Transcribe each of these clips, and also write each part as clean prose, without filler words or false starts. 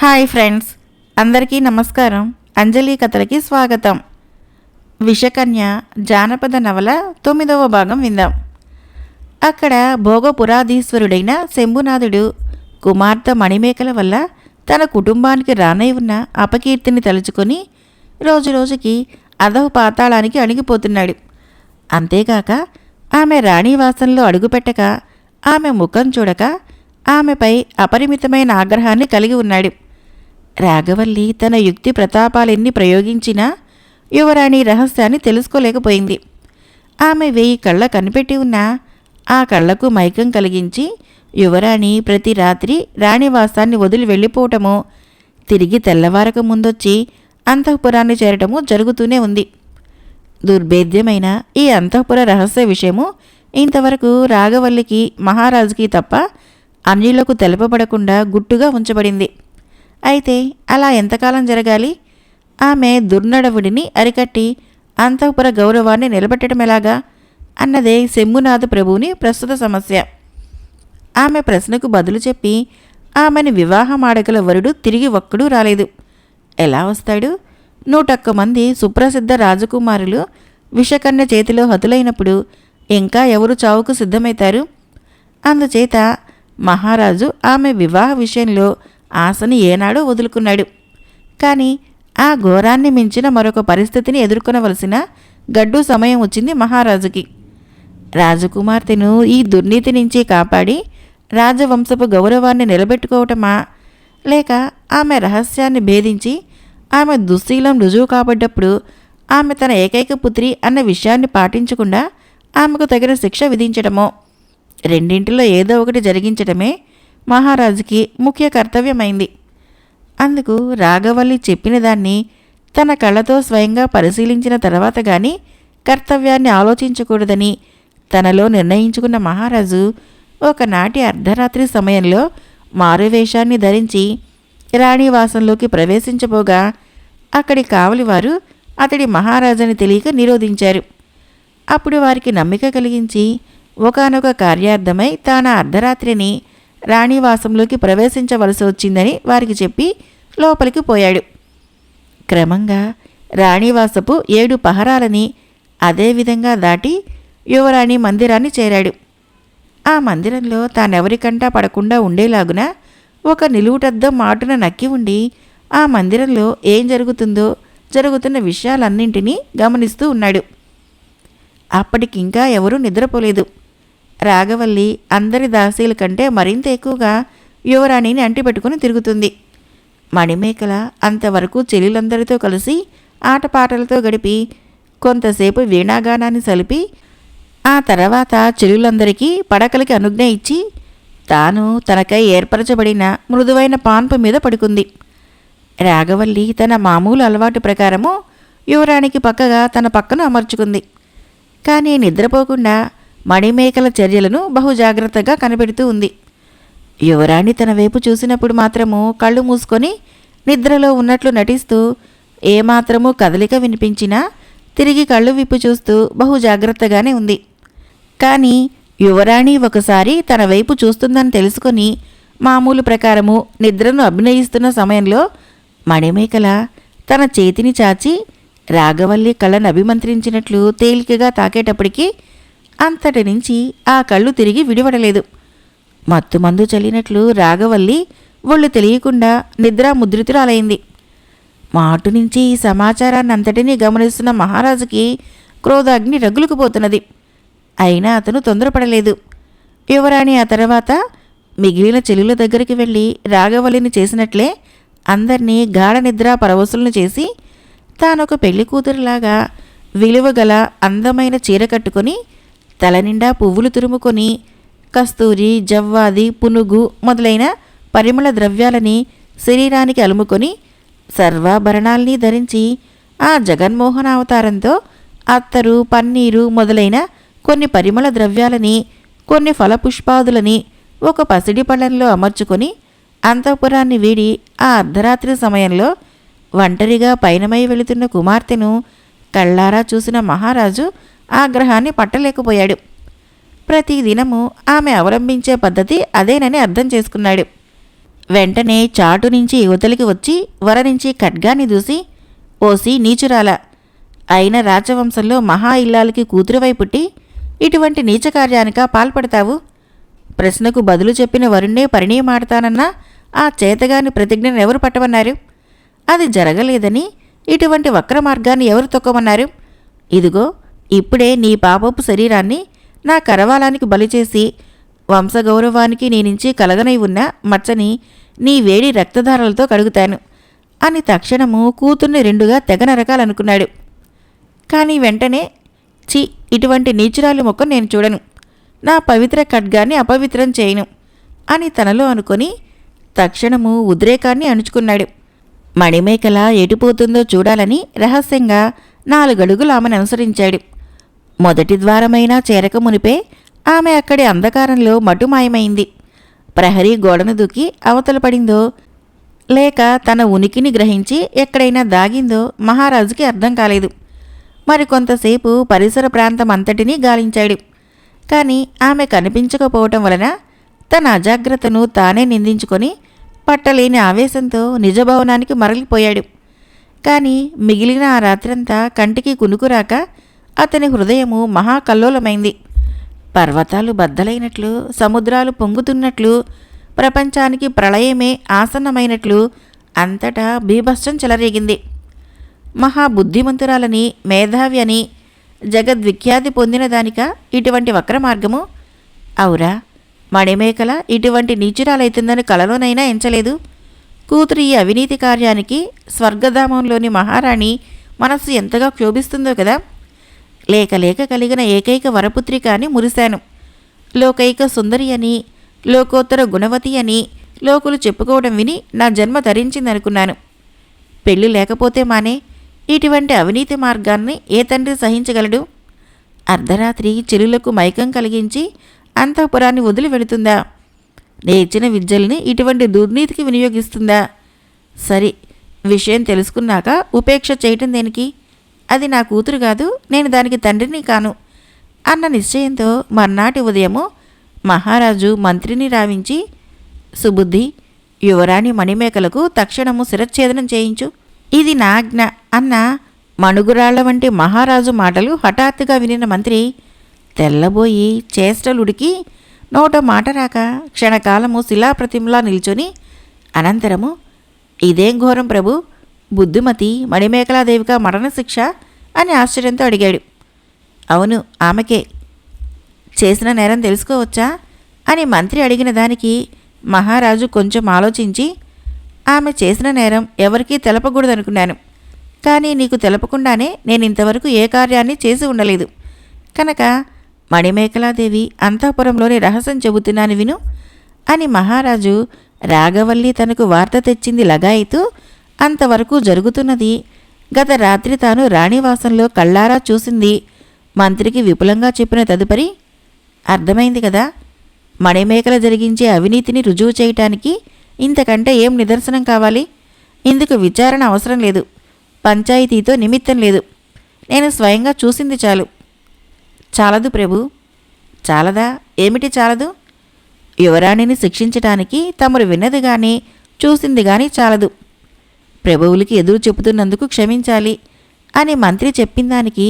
Hi friends, అందరికీ నమస్కారం. అంజలి కథలకి స్వాగతం. విషకన్య జానపద నవల 9వ భాగం విందాం. అక్కడ భోగపురాధీశ్వరుడైన శంభునాథుడు కుమార్తె మణిమేకల వల్ల తన కుటుంబానికి రానై ఉన్న అపకీర్తిని తలుచుకొని రోజురోజుకి అధః పాతాళానికి అణిగిపోతున్నాడు. అంతేగాక ఆమె రాణివాసంలో అడుగుపెట్టక, ఆమె ముఖం చూడక ఆమెపై అపరిమితమైన ఆగ్రహాన్ని కలిగి ఉన్నాడు. రాఘవల్లి తన యుక్తి ప్రతాపాలెన్ని ప్రయోగించినా యువరాణి రహస్యాన్ని తెలుసుకోలేకపోయింది. ఆమె 1000 కళ్ళ కనిపెట్టి ఉన్నా ఆ కళ్లకు మైకం కలిగించి యువరాణి ప్రతి రాత్రి రాణివాసాన్ని వదిలి వెళ్ళిపోవటమో, తిరిగి తెల్లవారక ముందొచ్చి అంతఃపురాన్ని చేరటమూ జరుగుతూనే ఉంది. దుర్భేద్యమైన ఈ అంతఃపుర రహస్య విషయము ఇంతవరకు రాఘవల్లికి, మహారాజుకి తప్ప అన్యులకు తెలపబడకుండా గుట్టుగా ఉంచబడింది. అయితే అలా ఎంతకాలం జరగాలి? ఆమె దుర్నడవుడిని అరికట్టి అంతఃపుర గౌరవాన్ని నిలబెట్టడమెలాగా అన్నదే శంభునాథ ప్రభువుని ప్రస్తుత సమస్య. ఆమె ప్రశ్నకు బదులు చెప్పి ఆమెను వివాహమాడగల వరుడు తిరిగి ఒక్కడూ రాలేదు. ఎలా వస్తాడు? 101 మంది సుప్రసిద్ధ రాజకుమారులు విషకన్య చేతిలో హతులైనప్పుడు ఇంకా ఎవరు చావుకు సిద్ధమవుతారు? అందుచేత మహారాజు ఆమె వివాహ విషయంలో ఆశని ఏనాడో వదులుకున్నాడు. కానీ ఆ ఘోరాన్ని మించిన మరొక పరిస్థితిని ఎదుర్కొనవలసిన గడ్డు సమయం వచ్చింది మహారాజుకి. రాజకుమార్తెను ఈ దుర్నీతి నుంచి కాపాడి రాజవంశపు గౌరవాన్ని నిలబెట్టుకోవటమా, లేక ఆమె రహస్యాన్ని భేదించి ఆమె దుశ్శీలం రుజువు కాబడ్డప్పుడు ఆమె తన ఏకైక పుత్రి అన్న విషయాన్ని పాటించకుండా ఆమెకు తగిన శిక్ష విధించడమో, రెండింటిలో ఏదో ఒకటి జరిగించడమే మహారాజుకి ముఖ్య కర్తవ్యమైంది. అందుకు రాఘవల్లి చెప్పిన దాన్ని తన కళ్ళతో స్వయంగా పరిశీలించిన తర్వాత గాని కర్తవ్యాన్ని ఆలోచించకూడదని తనలో నిర్ణయించుకున్న మహారాజు ఒకనాటి అర్ధరాత్రి సమయంలో మారువేషాన్ని ధరించి రాణివాసంలోకి ప్రవేశించబోగా అక్కడి కావలివారు అతడి మహారాజుని తెలియక నిరోధించారు. అప్పుడు వారికి నమ్మిక కలిగించి ఒకానొక కార్యార్థమై తాను అర్ధరాత్రిని రాణివాసంలోకి ప్రవేశించవలసి వచ్చిందని వారికి చెప్పి లోపలికి పోయాడు. క్రమంగా రాణివాసపు 7 పహరాలని అదేవిధంగా దాటి యువరాణి మందిరాన్ని చేరాడు. ఆ మందిరంలో తానెవరికంటా పడకుండా ఉండేలాగున ఒక నిలువుటద్దం మాటున నక్కి ఉండి ఆ మందిరంలో ఏం జరుగుతుందో, జరుగుతున్న విషయాలన్నింటినీ గమనిస్తూ ఉన్నాడు. అప్పటికింకా ఎవరూ నిద్రపోలేదు. రాఘవల్లి అందరి దాసీల కంటే మరింత ఎక్కువగా యువరాణిని అంటిపెట్టుకుని తిరుగుతుంది. మణిమేకల అంతవరకు చెల్లెలందరితో కలిసి ఆటపాటలతో గడిపి కొంతసేపు వీణాగానాన్ని సలిపి ఆ తర్వాత చెల్లులందరికీ పడకలకి అనుజ్ఞ ఇచ్చి తాను తనకై ఏర్పరచబడిన మృదువైన పాన్పు మీద పడుకుంది. రాఘవల్లి తన మామూలు అలవాటు ప్రకారము యువరాణికి పక్కగా తన పక్కను అమర్చుకుంది. కానీ నిద్రపోకుండా మణిమేకల చర్యలను బహుజాగ్రత్తగా కనిపెడుతూ ఉంది. యువరాణి తన వైపు చూసినప్పుడు మాత్రము కళ్ళు మూసుకొని నిద్రలో ఉన్నట్లు నటిస్తూ ఏమాత్రమూ కదలిక వినిపించినా తిరిగి కళ్ళు విప్పు చూస్తూ బహుజాగ్రత్తగానే ఉంది. కానీ యువరాణి ఒకసారి తన వైపు చూస్తుందని తెలుసుకొని మామూలు ప్రకారము నిద్రను అభినయిస్తున్న సమయంలో మణిమేకల తన చేతిని చాచి రాఘవల్లి కళ్ళను అభిమంత్రించినట్లు తేలికగా తాకేటప్పటికీ అంతటి నుంచి ఆ కళ్ళు తిరిగి విడివడలేదు. మత్తుమందు చల్లినట్లు రాఘవల్లి ఒళ్ళు తెలియకుండా నిద్రాముద్రితురాలైంది. మాటు నుంచి ఈ సమాచారాన్ని అంతటినీ గమనిస్తున్న మహారాజుకి క్రోధాగ్ని రగులుకుపోతున్నది. అయినా అతను తొందరపడలేదు. యువరాణి ఆ తర్వాత మిగిలిన చెల్లుల దగ్గరికి వెళ్ళి రాఘవల్లిని చేసినట్లే అందర్నీ గాఢ నిద్ర పరవశులను చేసి తానొక పెళ్లి కూతురులాగా విలువగల అందమైన చీర కట్టుకొని తలనిండా పువ్వులు తురుముకొని కస్తూరి, జవ్వాది, పునుగు మొదలైన పరిమళ ద్రవ్యాలని శరీరానికి అలుముకొని సర్వాభరణాల్ని ధరించి ఆ జగన్మోహన అవతారంతో అత్తరు, పన్నీరు మొదలైన కొన్ని పరిమళ ద్రవ్యాలని, కొన్ని ఫలపుష్పాదులని ఒక పసిడి పళ్ళంలో అమర్చుకొని అంతఃపురాన్ని వీడి ఆ అర్ధరాత్రి సమయంలో ఒంటరిగా పయనమై వెళుతున్న కుమార్తెను కళ్ళారా చూసిన మహారాజు ఆగ్రహాన్ని పట్టలేకపోయాడు. ప్రతిదినము ఆమె అవలంబించే పద్ధతి అదేనని అర్థం చేసుకున్నాడు. వెంటనే చాటు నుంచి యువతలికి వచ్చి వరనించి ఖడ్గాన్ని దూసి, ఓసి నీచురాల, అయిన రాజవంశంలో మహా ఇల్లాలకి కూతురువై పుట్టి ఇటువంటి నీచకార్యానికా పాల్పడతావు? ప్రశ్నకు బదులు చెప్పిన వరుణ్ణే పరిణయమాడతానన్నా ఆ చేతగాని ప్రతిజ్ఞను ఎవరు పట్టమన్నారు? అది జరగలేదని ఇటువంటి వక్ర మార్గాన్ని ఎవరు తొక్కమన్నారు? ఇదిగో ఇప్పుడే నీ పాపపు శరీరాన్ని నా కరవాలానికి బలిచేసి వంశగౌరవానికి నీ నుంచి కలగనై ఉన్న మచ్చని నీ వేడి రక్తధారలతో కడుగుతాను అని తక్షణము కూతుర్ని రెండుగా తెగ నరకాలనుకున్నాడు. కానీ వెంటనే, చి, ఇటువంటి నీచురాలి మొక్క నేను చూడను, నా పవిత్ర ఖడ్గాన్ని అపవిత్రం చేయను అని తనలో అనుకొని తక్షణము ఉద్రేకాన్ని అణుచుకున్నాడు. మణిమేకల ఎటుపోతుందో చూడాలని రహస్యంగా 4 అడుగులు ఆమెను అనుసరించాడు. మొదటి ద్వారమైనా చేరక మునిపే ఆమె అక్కడి అంధకారంలో మటుమాయమైంది. ప్రహరీ గోడను దూకి అవతల పడిందో లేక తన ఉనికిని గ్రహించి ఎక్కడైనా దాగిందో మహారాజుకి అర్థం కాలేదు. మరికొంతసేపు పరిసర ప్రాంతం అంతటినీ గాలించాడు. కానీ ఆమె కనిపించకపోవటం వలన తన అజాగ్రత్తను తానే నిందించుకొని పట్టలేని ఆవేశంతో నిజభవనానికి మరలిపోయాడు. కానీ మిగిలిన ఆ రాత్రంతా కంటికి కునుకురాక అతని హృదయము మహాకల్లోలమైంది. పర్వతాలు బద్దలైనట్లు, సముద్రాలు పొంగుతున్నట్లు, ప్రపంచానికి ప్రళయమే ఆసన్నమైనట్లు అంతటా బీభత్సం చెలరేగింది. మహాబుద్ధిమంతురాలని, మేధావి అని జగద్విఖ్యాతి పొందిన దానిక ఇటువంటి వక్ర మార్గము? అవురా, మణిమేకల ఇటువంటి నీచురాలైతుందని కలలోనైనా ఎంచలేదు. కూతురు ఈ అవినీతి కార్యానికి స్వర్గధామంలోని మహారాణి మనస్సు ఎంతగా క్షోభిస్తుందో కదా. లేక లేక కలిగిన ఏకైక వరపుత్రిక అని మురిశాను. లోకైక సుందరి అని, లోకోత్తర గుణవతి అని లోకులు చెప్పుకోవడం విని నా జన్మ ధరించిందనుకున్నాను. పెళ్లి లేకపోతే మానే ఇటువంటి అవినీతి మార్గాన్ని ఏ తండ్రి సహించగలడు? అర్ధరాత్రి చెలులకు మైకం కలిగించి అంతఃపురాన్ని వదిలి వెళుతుందా? నేర్చిన విద్యల్ని ఇటువంటి దుర్నీతికి వినియోగిస్తుందా? సరి, విషయం తెలుసుకున్నాక ఉపేక్ష చేయటం దేనికి? అది నా కూతురు కాదు, నేను దానికి తండ్రిని కాను అన్న నిశ్చయంతో మర్నాటి ఉదయము మహారాజు మంత్రిని రావించి, సుబుద్ధి, యువరాణి మణిమేకలకు తక్షణము శిరచ్ఛేదనం చేయించు, ఇది నా ఆజ్ఞ అన్న మణుగురాళ్ల వంటి మహారాజు మాటలు హఠాత్తుగా వినిన మంత్రి తెల్లబోయి చేష్టలుడికి నోట మాట రాక క్షణకాలము శిలాప్రతిమలా నిల్చొని అనంతరము, ఇదేం ఘోరం ప్రభు, బుద్ధిమతి మణిమేకలాదేవిగా మరణశిక్ష అని ఆశ్చర్యంతో అడిగాడు. అవును, ఆమెకే. చేసిన నేరం తెలుసుకోవచ్చా అని మంత్రి అడిగిన దానికి మహారాజు కొంచెం ఆలోచించి, ఆమె చేసిన నేరం ఎవరికీ తెలపకూడదనుకున్నాను. కానీ నీకు తెలపకుండానే నేను ఇంతవరకు ఏ కార్యాన్ని చేసి ఉండలేదు. కనుక మణిమేకలాదేవి అంతఃపురంలోని రహస్యం చెబుతున్నాను విను అని మహారాజు రాగవల్లి తనకు వార్త తెచ్చింది లగాయితూ అంతవరకు జరుగుతున్నది గత రాత్రి తాను రాణివాసంలో కళ్ళారా చూసింది మంత్రికి విపులంగా చెప్పిన తదుపరి, అర్థమైంది కదా, మణిమేకల జరిగించే అవినీతిని రుజువు చేయటానికి ఇంతకంటే ఏం నిదర్శనం కావాలి? ఇందుకు విచారణ అవసరం లేదు, పంచాయతీతో నిమిత్తం లేదు, నేను స్వయంగా చూసింది చాలు. చాలదు ప్రభు. చాలదా? ఏమిటి చాలదు? యువరాణిని శిక్షించటానికి తమరు విన్నది కానీ చూసింది కానీ చాలదు. ప్రభువులకి ఎదురు చెబుతున్నందుకు క్షమించాలి అని మంత్రి చెప్పిందానికి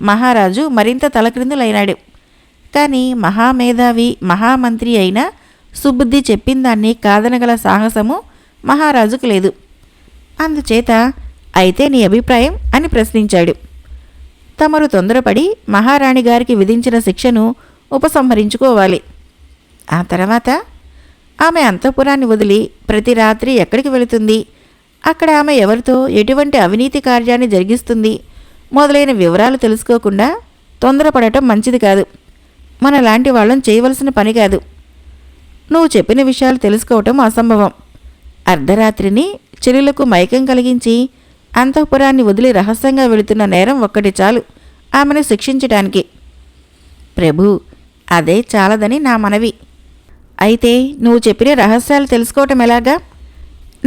మహారాజు మరింత తలక్రిందులైనాడు. కానీ మహామేధావి మహామంత్రి అయిన సుబుద్ధి చెప్పిందాన్ని కాదనగల సాహసము మహారాజుకు లేదు. అందుచేత అయితే నీ అభిప్రాయం అని ప్రశ్నించాడు. తమరు తొందరపడి మహారాణి గారికి విధించిన శిక్షను ఉపసంహరించుకోవాలి. ఆ తర్వాత ఆమె అంతఃపురాన్ని వదిలి ప్రతి రాత్రి ఎక్కడికి వెళుతుంది, అక్కడ ఆమె ఎవరితో ఎటువంటి అవినీతి కార్యాన్ని జరిగిస్తుంది మొదలైన వివరాలు తెలుసుకోకుండా తొందరపడటం మంచిది కాదు. మనలాంటి వాళ్ళం చేయవలసిన పని కాదు. నువ్వు చెప్పిన విషయాలు తెలుసుకోవటం అసంభవం. అర్ధరాత్రిని చెలులకు మైకం కలిగించి అంతఃపురాన్ని వదిలి రహస్యంగా వెళుతున్న నేరం ఒక్కటి చాలు ఆమెను శిక్షించటానికి. ప్రభు, అదే చాలదని నా మనవి. అయితే నువ్వు చెప్పిన రహస్యాలు తెలుసుకోవటం ఎలాగా?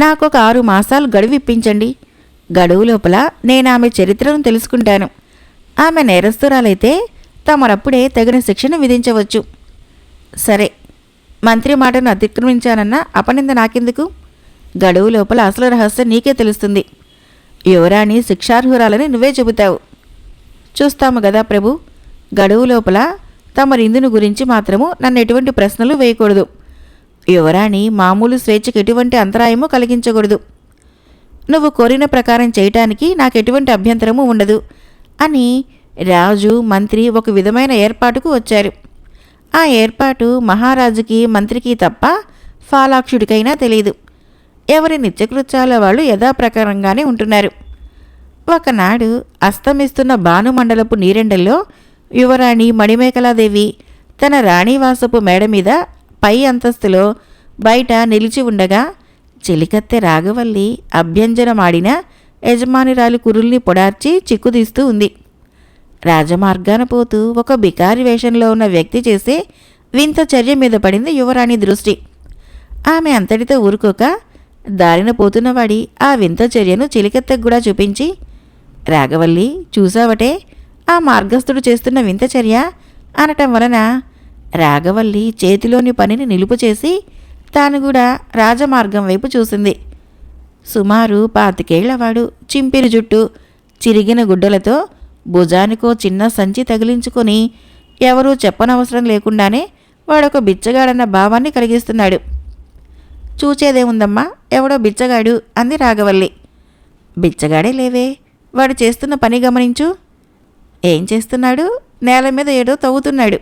నాకొక 6 మాసాలు గడువు ఇప్పించండి. గడువు లోపల నేను ఆమె చరిత్రను తెలుసుకుంటాను. ఆమె నేరస్తురాలైతే తమరప్పుడే తగిన శిక్షను విధించవచ్చు. సరే, మంత్రి మాటను అతిక్రమించానన్న అపనింద నాకెందుకు? గడువు లోపల అసలు రహస్యం నీకే తెలుస్తుంది. యువరాణి శిక్షార్హురాలని నువ్వే చెబుతావు. చూస్తాము గదా ప్రభు. గడువు లోపల తమరిందును గురించి మాత్రము నన్ను ఎటువంటి ప్రశ్నలు వేయకూడదు. యువరాణి మామూలు స్వేచ్ఛకు ఎటువంటి అంతరాయము కలిగించకూడదు. నువ్వు కోరిన ప్రకారం చేయటానికి నాకెటువంటి అభ్యంతరము ఉండదు అని రాజు మంత్రి ఒక విధమైన ఏర్పాటుకు వచ్చారు. ఆ ఏర్పాటు మహారాజుకి మంత్రికి తప్ప ఫాలాక్షుడికైనా తెలియదు. ఎవరి నిత్యకృత్యాల వాళ్ళు యథాప్రకారంగానే ఉంటున్నారు. ఒకనాడు అస్తమిస్తున్న భానుమండలపు నీరెండల్లో యువరాణి మణిమేఖలాదేవి తన రాణివాసపు మేడ మీద పై అంతస్తులో బయట నిలిచి ఉండగా చెలికత్తె రాగవల్లి అభ్యంజనమాడిన యజమానిరాలి కురుల్ని పొడార్చి చిక్కుదీస్తూ ఉంది. రాజమార్గాన పోతూ ఒక బికారి వేషంలో ఉన్న వ్యక్తి చేసే వింత చర్య మీద పడింది యువరాణి దృష్టి. ఆమె అంతటితో ఊరుకోక దారిన పోతున్నవాడి ఆ వింత చర్యను చెలికత్తెకు కూడా చూపించి, రాగవల్లి చూసావటే ఆ మార్గస్థుడు చేస్తున్న వింత చర్య అనటం వలన రాగవల్లి చేతిలోని పనిని నిలుపు చేసి తాను కూడా రాజమార్గం వైపు చూసింది. సుమారు 25 ఏళ్లవాడు, చింపిరి జుట్టు, చిరిగిన గుడ్డలతో భుజానికో చిన్న సంచి తగిలించుకొని ఎవరూ చెప్పనవసరం లేకుండానే వాడొక బిచ్చగాడన్న భావాన్ని కలిగిస్తున్నాడు. చూచేదేముందమ్మా, ఎవడో బిచ్చగాడు అంది రాగవల్లి. బిచ్చగాడే లేవే, వాడు చేస్తున్న పని గమనించు. ఏం చేస్తున్నాడు? నేల మీద ఏడో తవ్వుతున్నాడు.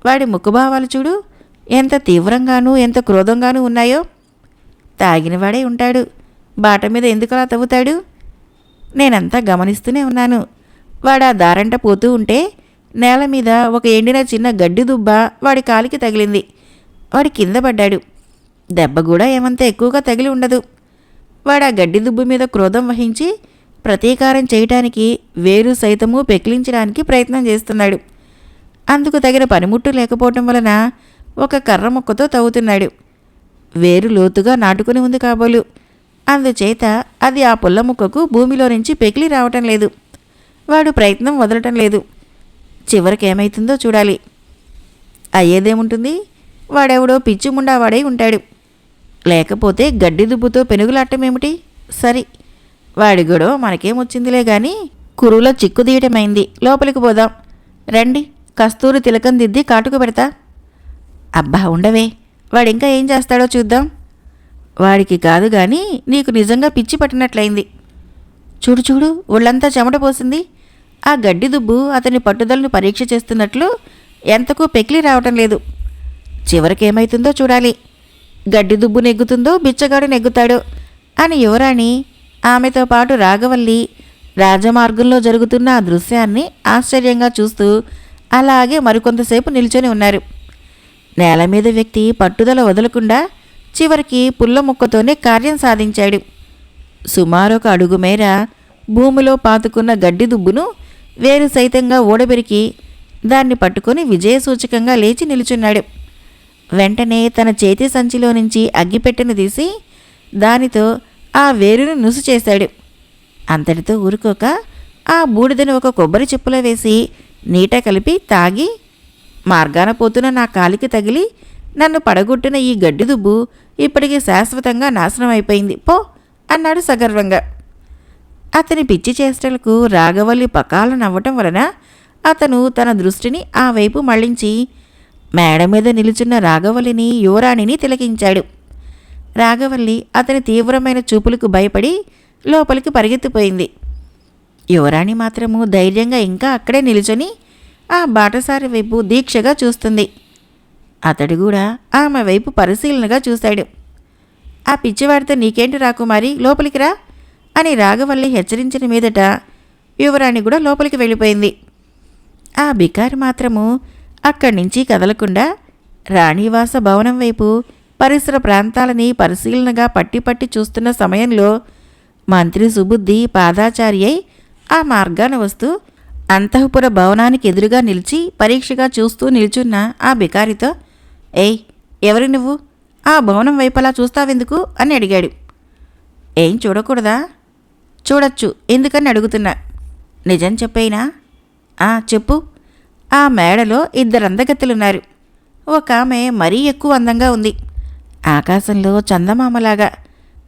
వాడి ముఖభావాలు చూడు, ఎంత తీవ్రంగానూ ఎంత క్రోధంగానూ ఉన్నాయో. తాగినవాడే ఉంటాడు, బాట మీద ఎందుకలా తవ్వుతాడు? నేనంతా గమనిస్తూనే ఉన్నాను. వాడు ఆ దారంట పోతూ ఉంటే నేల మీద ఒక ఎండిన చిన్న గడ్డి దుబ్బ వాడి కాలికి తగిలింది. వాడి కింద పడ్డాడు. దెబ్బ కూడా ఏమంత ఎక్కువగా తగిలి ఉండదు. వాడు ఆ గడ్డి దుబ్బు మీద క్రోధం వహించి ప్రతీకారం చేయటానికి వేరు సైతము పెకిలించడానికి ప్రయత్నం చేస్తున్నాడు. అందుకు తగిన పనిముట్టు లేకపోవటం వలన ఒక కర్ర మొక్కతో తవ్వుతున్నాడు. వేరు లోతుగా నాటుకుని ఉంది కాబోలు. అందుచేత అది ఆ పుల్ల ముక్కకు భూమిలో నుంచి పెకిలి రావటం లేదు. వాడు ప్రయత్నం వదలటం లేదు. చివరికేమైతుందో చూడాలి. అయ్యేదేముంటుంది? వాడెవడో పిచ్చిముండా వాడై ఉంటాడు. లేకపోతే గడ్డి దుబ్బుతో పెనుగులాటమేమిటి? సరి, వాడి గొడవ మనకేమొచ్చిందిలే గాని కురుల చిక్కుదీయటమైంది. లోపలికి పోదాం రండి. కస్తూరి తిలకం దిద్ది కాటుకు పెడతా. అబ్బా ఉండవే, వాడింకా ఏం చేస్తాడో చూద్దాం. వాడికి కాదు గాని నీకు నిజంగా పిచ్చి పట్టినట్లయింది. చూడు చూడు, ఒళ్ళంతా చెమట పోసింది. ఆ గడ్డి దుబ్బు అతని పట్టుదలను పరీక్ష చేస్తున్నట్లు ఎంతకు పెకిలి రావటం లేదు. చివరికేమైతుందో చూడాలి. గడ్డి దుబ్బు నెగ్గుతుందో బిచ్చగాడు నెగ్గుతాడో అని యువరాణి ఆమెతో పాటు రాగవల్లి రాజమార్గంలో జరుగుతున్న ఆ దృశ్యాన్ని ఆశ్చర్యంగా చూస్తూ అలాగే మరికొంతసేపు నిల్చొని ఉన్నారు. నేల మీద వ్యక్తి పట్టుదల వదలకుండా చివరికి పుల్ల ముక్కతోనే కార్యం సాధించాడు. సుమారొక అడుగు మేర భూమిలో పాతుకున్న గడ్డి దుబ్బును వేరు సైతంగా ఊడబెరికి దాన్ని పట్టుకొని విజయసూచకంగా లేచి నిలుచున్నాడు. వెంటనే తన చేతి సంచిలో నుంచి అగ్గిపెట్టెను తీసి దానితో ఆ వేరును నుసు చేశాడు. అంతటితో ఊరుకోక ఆ బూడిదను ఒక కొబ్బరి చెప్పులో వేసి నీట కలిపి తాగి, మార్గాన పోతున్న నా కాలికి తగిలి నన్ను పడగొట్టిన ఈ గడ్డి దుబ్బు ఇప్పటికీ శాశ్వతంగా నాశనం అయిపోయింది పో అన్నాడు సగర్వంగా. అతని పిచ్చి చేష్టలకు రాగవల్లి పకాల నవ్వటం వలన అతను తన దృష్టిని ఆ వైపు మళ్లించి మేడ మీద నిలుచున్న రాగవల్లిని యువరాణిని తిలకించాడు. రాగవల్లి అతని తీవ్రమైన చూపులకు భయపడి లోపలికి పరిగెత్తిపోయింది. యువరాణి మాత్రము ధైర్యంగా ఇంకా అక్కడే నిలుచొని ఆ బాటసారి వైపు దీక్షగా చూస్తుంది. అతడు కూడా ఆమె వైపు పరిశీలనగా చూశాడు. ఆ పిచ్చివాడితో నీకేంటి రాకుమారి, లోపలికి రా అని రాగవల్లి హెచ్చరించిన మీదట యువరాణి కూడా లోపలికి వెళ్ళిపోయింది. ఆ బికారి మాత్రము అక్కడి నుంచి కదలకుండా రాణివాస భవనం వైపు పరిసర ప్రాంతాలని పరిశీలనగా పట్టి చూస్తున్న సమయంలో మంత్రి సుబుద్ధి పాదాచారి అయి ఆ మార్గాన వస్తూ అంతఃపుర భవనానికి ఎదురుగా నిలిచి పరీక్షగా చూస్తూ నిల్చున్న ఆ బికారితో, ఏయ్ ఎవరు నువ్వు? ఆ భవనం వైపలా చూస్తావెందుకు అని అడిగాడు. ఏం చూడకూడదా? చూడొచ్చు, ఎందుకని అడుగుతున్నా. నిజం చెప్పేనా? చెప్పు. ఆ మేడలో 2 అందగత్తెలున్నారు. ఒక ఆమె మరీ ఎక్కువ అందంగా ఉంది. ఆకాశంలో చందమామలాగా.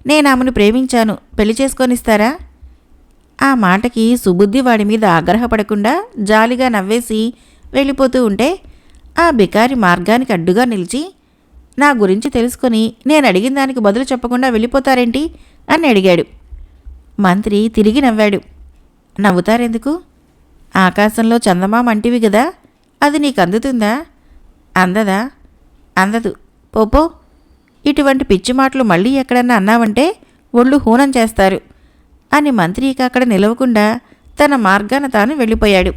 నేనామెను ప్రేమించాను, పెళ్లి చేసుకొనిస్తారా? ఆ మాటకి సుబుద్ధి వాడి మీద ఆగ్రహపడకుండా జాలిగా నవ్వేసి వెళ్ళిపోతూ ఉంటే ఆ బికారి మార్గానికి అడ్డుగా నిలిచి, నా గురించి తెలుసుకొని నేను అడిగిన దానికి బదులు చెప్పకుండా వెళ్ళిపోతారేంటి అని అడిగాడు. మంత్రి తిరిగి నవ్వాడు. నవ్వుతారెందుకు? ఆకాశంలో చందమామ అంటివి గదా, అది నీకు అందుతుందా? అందదా? అందదు. పోపో. ఇటువంటి పిచ్చి మాటలు మళ్ళీ ఎక్కడన్నా అన్నావంటే ఒళ్ళు హూనం చేస్తారు అని మంత్రి ఇక అక్కడ నిలవకుండా తన మార్గాన తాను వెళ్ళిపోయాడు.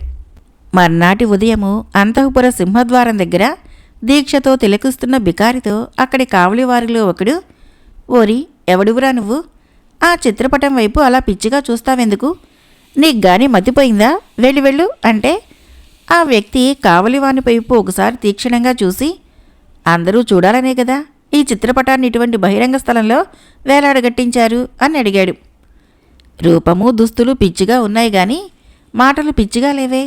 మర్నాటి ఉదయము అంతఃపుర సింహద్వారం దగ్గర దీక్షతో తిలకిస్తున్న బికారితో అక్కడి కావలివారిలో ఒకడు, ఓరి ఎవడువురా నువ్వు? ఆ చిత్రపటం వైపు అలా పిచ్చిగా చూస్తావెందుకు? నీకు గాని మతిపోయిందా? వెళ్ళి వెళ్ళు అంటే ఆ వ్యక్తి కావలివాని వైపు ఒకసారి తీక్షణంగా చూసి, అందరూ చూడాలనే కదా ఈ చిత్రపటాన్ని ఇటువంటి బహిరంగ స్థలంలో వేలాడగట్టించారు అని అడిగాడు. రూపము దుస్తులు పిచ్చిగా ఉన్నాయి గాని మాటలు పిచ్చిగా లేవే.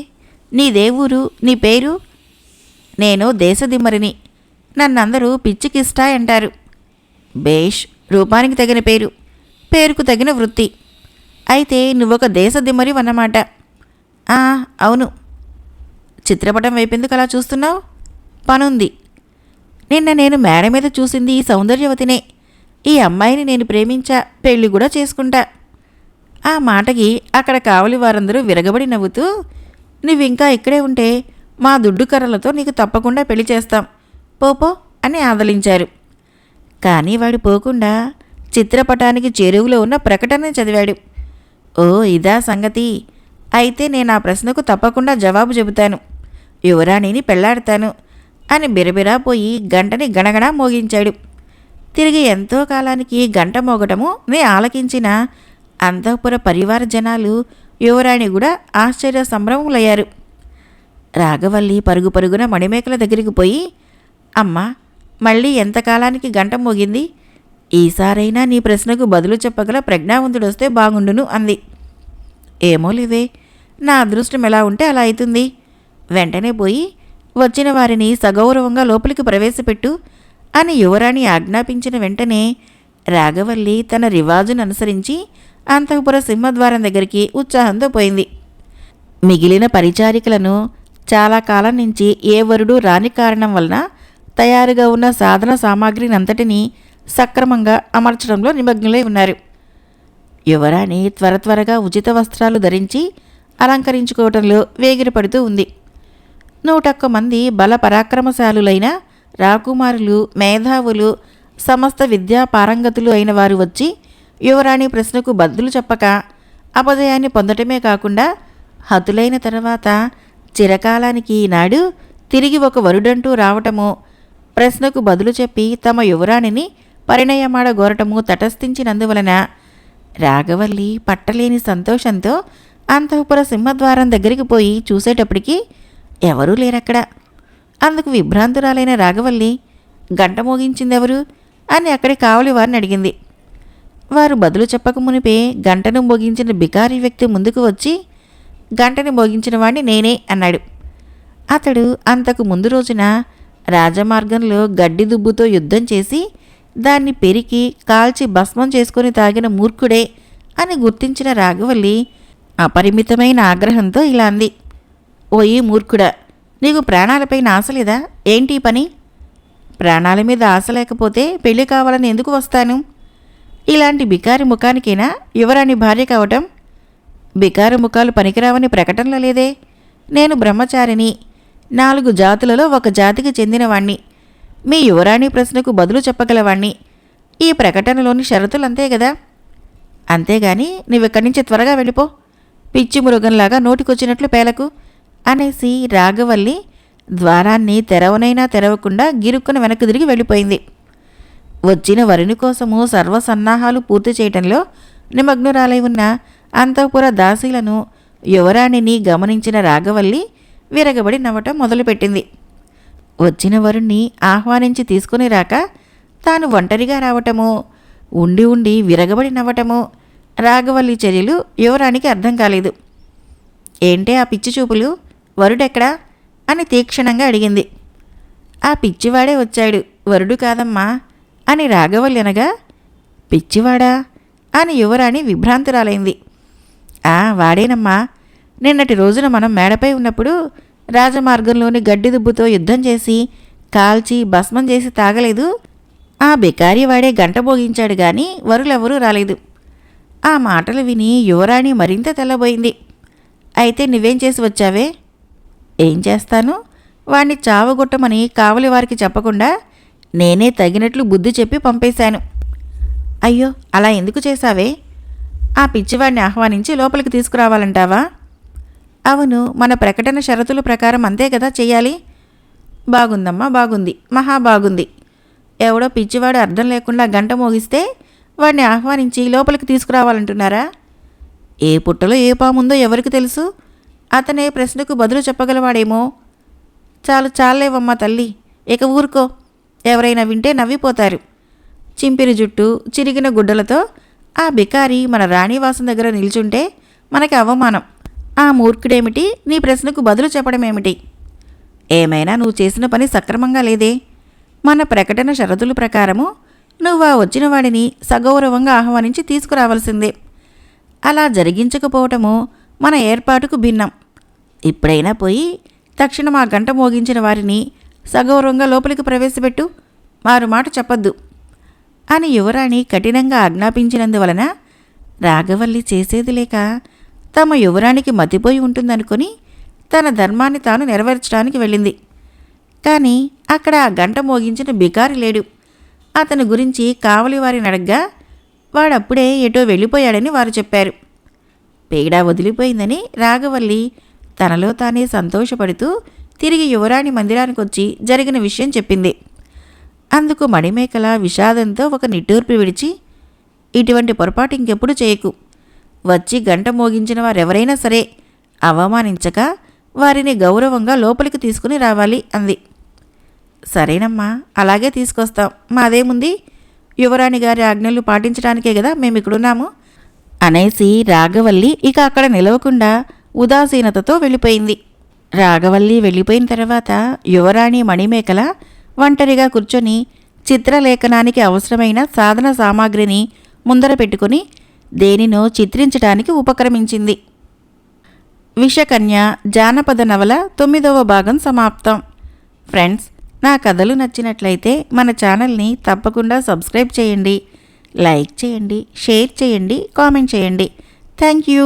నీదే ఊరు? నీ పేరు? నేను దేశదిమ్మరిని. నన్నందరూ పిచ్చికిష్టాయ్ అంటారు. బేష్, రూపానికి తగిన పేరు, పేరుకు తగిన వృత్తి. అయితే నువ్వొక దేశదిమ్మరి అన్నమాట. అవును. చిత్రపటం వైపెందుకు అలా చూస్తున్నావు? పనుంది. నిన్న నేను మేడ మీద చూసింది ఈ సౌందర్యవతినే. ఈ అమ్మాయిని నేను ప్రేమించా, పెళ్లి కూడా చేసుకుంటా. ఆ మాటకి అక్కడ కావలి వారందరూ విరగబడి నవ్వుతూ, నువ్వింకా ఇక్కడే ఉంటే మా దుడ్డు కర్రలతో నీకు తప్పకుండా పెళ్లి చేస్తాం, పోపో అని ఆదలించారు. కానీ వాడు పోకుండా చిత్రపటానికి చెరువులో ఉన్న ప్రకటన చదివాడు. ఓ ఇదా సంగతి. అయితే నేను ఆ ప్రశ్నకు తప్పకుండా జవాబు చెబుతాను, యువరాణిని పెళ్లాడతాను అని బిరబిరా పోయి గంటని గణగణ మోగించాడు. తిరిగి ఎంతో కాలానికి గంట మోగటము నే ఆలకించిన అంతఃపుర పరివార జనాలు, యువరాణి కూడా ఆశ్చర్య సంభ్రమములయ్యారు. రాఘవల్లి పరుగు పరుగున మణిమేకల దగ్గరికి పోయి, అమ్మా, మళ్ళీ ఎంతకాలానికి గంట మోగింది? ఈసారైనా నీ ప్రశ్నకు బదులు చెప్పగల ప్రజ్ఞావంతుడొస్తే బాగుండును అంది. ఏమో లేవే, నా అదృష్టం ఎలా ఉంటే అలా అవుతుంది. వెంటనే పోయి వచ్చిన వారిని సగౌరవంగా లోపలికి ప్రవేశపెట్టు అని యువరాణి ఆజ్ఞాపించిన వెంటనే రాఘవల్లి తన రివాజును అనుసరించి అంతఃపుర సింహద్వారం దగ్గరికి ఉత్సాహంతో పోయింది. మిగిలిన పరిచారికలను చాలా కాలం నుంచి ఏ వరుడు రాని కారణం వలన తయారుగా ఉన్న సాధన సామాగ్రినంతటినీ సక్రమంగా అమర్చడంలో నిమగ్నులై ఉన్నారు. యువరాణి త్వరగా ఉచిత వస్త్రాలు ధరించి అలంకరించుకోవటంలో వేగిరపడుతూ ఉంది. 101 మంది బల పరాక్రమశాలులైన రాకుమారులు, మేధావులు, సమస్త విద్యా పారంగతులు అయిన వారు వచ్చి యువరాణి ప్రశ్నకు బదులు చెప్పక అపజయాన్ని పొందటమే కాకుండా హతులైన తర్వాత చిరకాలానికి ఈనాడు తిరిగి ఒక వరుడంటూ రావటము, ప్రశ్నకు బదులు చెప్పి తమ యువరాణిని పరిణయమాడగోరటము తటస్థించినందువలన రాఘవల్లి పట్టలేని సంతోషంతో అంతఃపుర సింహద్వారం దగ్గరికి పోయి చూసేటప్పటికి ఎవరూ లేరక్కడ. అందుకు విభ్రాంతురాలైన రాఘవల్లి, గంట మోగించిందెవరు అని అక్కడి కావలి వారిని అడిగింది. వారు బదులు చెప్పక మునిపే గంటను మోగించిన బికారి వ్యక్తి ముందుకు వచ్చి, గంటని మోగించిన వాణ్ణి నేనే అన్నాడు. అతడు అంతకు ముందు రోజున రాజమార్గంలో గడ్డి దుబ్బుతో యుద్ధం చేసి దాన్ని పెరికి కాల్చి భస్మం చేసుకుని తాగిన మూర్ఖుడే అని గుర్తించిన రాఘవల్లి అపరిమితమైన ఆగ్రహంతో ఇలా అంది. ఓయి మూర్ఖుడా, నీకు ప్రాణాలపైన ఆశ లేదా? ఏంటి పని? ప్రాణాల మీద ఆశ లేకపోతే పెళ్లి కావాలని ఎందుకు వస్తాను? ఇలాంటి బికారి ముఖానికైనా యువరాణి భార్య కావటం? బికారు ముఖాలు పనికిరావని ప్రకటనలో లేదే. నేను బ్రహ్మచారిని, 4 జాతులలో ఒక జాతికి చెందినవాణ్ణి, మీ యువరాణి ప్రశ్నకు బదులు చెప్పగలవాణ్ణి. ఈ ప్రకటనలోని షరతులంతే కదా. అంతేగాని నువ్వెక్కడి నుంచి త్వరగా వెళ్ళిపో, పిచ్చి మృగంలాగా నోటికొచ్చినట్లు పేలకు అనేసి రాఘవల్లి ద్వారాన్ని తెరవనైనా తెరవకుండా గిరుక్కున వెనక్కి తిరిగి వెళ్ళిపోయింది. వచ్చిన వరుని కోసము సర్వసన్నాహాలు పూర్తి చేయటంలో నిమగ్నురాలై ఉన్న అంతఃపుర దాసీలను, యువరాణిని గమనించిన రాఘవల్లి విరగబడి నవ్వటం మొదలుపెట్టింది. వచ్చిన వరుణ్ణి ఆహ్వానించి తీసుకుని రాక తాను ఒంటరిగా రావటము, ఉండి ఉండి విరగబడి నవ్వటము రాఘవల్లి చర్యలు యువరాణికి అర్థం కాలేదు. ఏంటే ఆ పిచ్చి చూపులు? వరుడెక్కడా అని తీక్షణంగా అడిగింది. ఆ పిచ్చివాడే వచ్చాడు, వరుడు కాదమ్మా అని రాఘవల్లి అనగా, పిచ్చివాడా అని యువరాణి విభ్రాంతురాలైంది. వాడేనమ్మా. నిన్నటి రోజున మనం మేడపై ఉన్నప్పుడు రాజమార్గంలోని గడ్డి దుబ్బుతో యుద్ధం చేసి కాల్చి భస్మం చేసి తాగలేదు. ఆ బికారి వాడే గంట మోగించాడు గాని వరులెవరూ రాలేదు. ఆ మాటలు విని యువరాణి మరింత తెల్లబోయింది. అయితే నువ్వేం చేసి వచ్చావే? ఏం చేస్తాను, వాణ్ణి చావగొట్టమని కావలి వారికి చెప్పకుండా నేనే తగినట్లు బుద్ధి చెప్పి పంపేశాను. అయ్యో, అలా ఎందుకు చేశావే? ఆ పిచ్చివాడిని ఆహ్వానించి లోపలికి తీసుకురావాలంటావా? అవును, మన ప్రకటన షరతుల ప్రకారం అంతే కదా చెయ్యాలి. బాగుందమ్మా, బాగుంది, మహా బాగుంది. ఎవడో పిచ్చివాడు అర్థం లేకుండా గంట మోగిస్తే వాడిని ఆహ్వానించి లోపలికి తీసుకురావాలంటున్నారా? ఏ పుట్టలో ఏ పాముందో ఎవరికి తెలుసు? అతనే ప్రశ్నకు బదులు చెప్పగలవాడేమో. చాలేవమ్మా తల్లి, ఇక ఊరుకో. ఎవరైనా వింటే నవ్విపోతారు. చింపిరి జుట్టు, చిరిగిన గుడ్డలతో ఆ బికారి మన రాణివాసం దగ్గర నిల్చుంటే మనకి అవమానం. ఆ మూర్ఖుడేమిటి నీ ప్రశ్నకు బదులు చెప్పడమేమిటి? ఏమైనా నువ్వు చేసిన పని సక్రమంగా లేదే. మన ప్రకటన షరతుల ప్రకారము నువ్వు ఆ వచ్చిన వాడిని సగౌరవంగా ఆహ్వానించి తీసుకురావాల్సిందే. అలా జరిగించకపోవటము మన ఏర్పాటుకు భిన్నం. ఇప్పుడైనా పోయి తక్షణం ఆ గంట మోగించిన వారిని సగౌరవంగా లోపలికి ప్రవేశపెట్టు. మారు మాట చెప్పొద్దు అని యువరాణి కఠినంగా ఆజ్ఞాపించినందువలన రాఘవల్లి చేసేది లేక తమ యువరాణికి మతిపోయి ఉంటుందనుకొని తన ధర్మాన్ని తాను నెరవేర్చడానికి వెళ్ళింది. కానీ అక్కడ ఆ గంట మోగించిన బికారి లేడు. అతని గురించి కావలి వారిని అడగ్గా వాడప్పుడే ఎటో వెళ్ళిపోయాడని వారు చెప్పారు. పీడా వదిలిపోయిందని రాఘవల్లి తనలో తానే సంతోషపడుతూ తిరిగి యువరాణి మందిరానికొచ్చి జరిగిన విషయం చెప్పింది. అందుకు మణిమేకల విషాదంతో ఒక నిట్టూర్పు విడిచి, ఇటువంటి పొరపాటు ఇంకెప్పుడు చేయకు. వచ్చి గంట మోగించిన వారెవరైనా సరే అవమానించక వారిని గౌరవంగా లోపలికి తీసుకుని రావాలి అంది. సరేనమ్మా, అలాగే తీసుకొస్తాం. మాదేముంది, యువరాణి గారి ఆజ్ఞలు పాటించడానికే కదా మేమిక్కడున్నాము అనేసి రాఘవల్లి ఇక అక్కడ నిలవకుండా ఉదాసీనతతో వెళ్ళిపోయింది. రాఘవల్లి వెళ్ళిపోయిన తర్వాత యువరాణి మణిమేకల ఒంటరిగా కూర్చొని చిత్రలేఖనానికి అవసరమైన సాధన సామాగ్రిని ముందర పెట్టుకుని దేనినో చిత్రించడానికి ఉపక్రమించింది. విషకన్య జానపద నవల 9వ భాగం సమాప్తం. ఫ్రెండ్స్, నా కథలు నచ్చినట్లయితే మన ఛానల్ని తప్పకుండా సబ్స్క్రైబ్ చేయండి, లైక్ చేయండి, షేర్ చేయండి, కామెంట్ చేయండి. Thank you.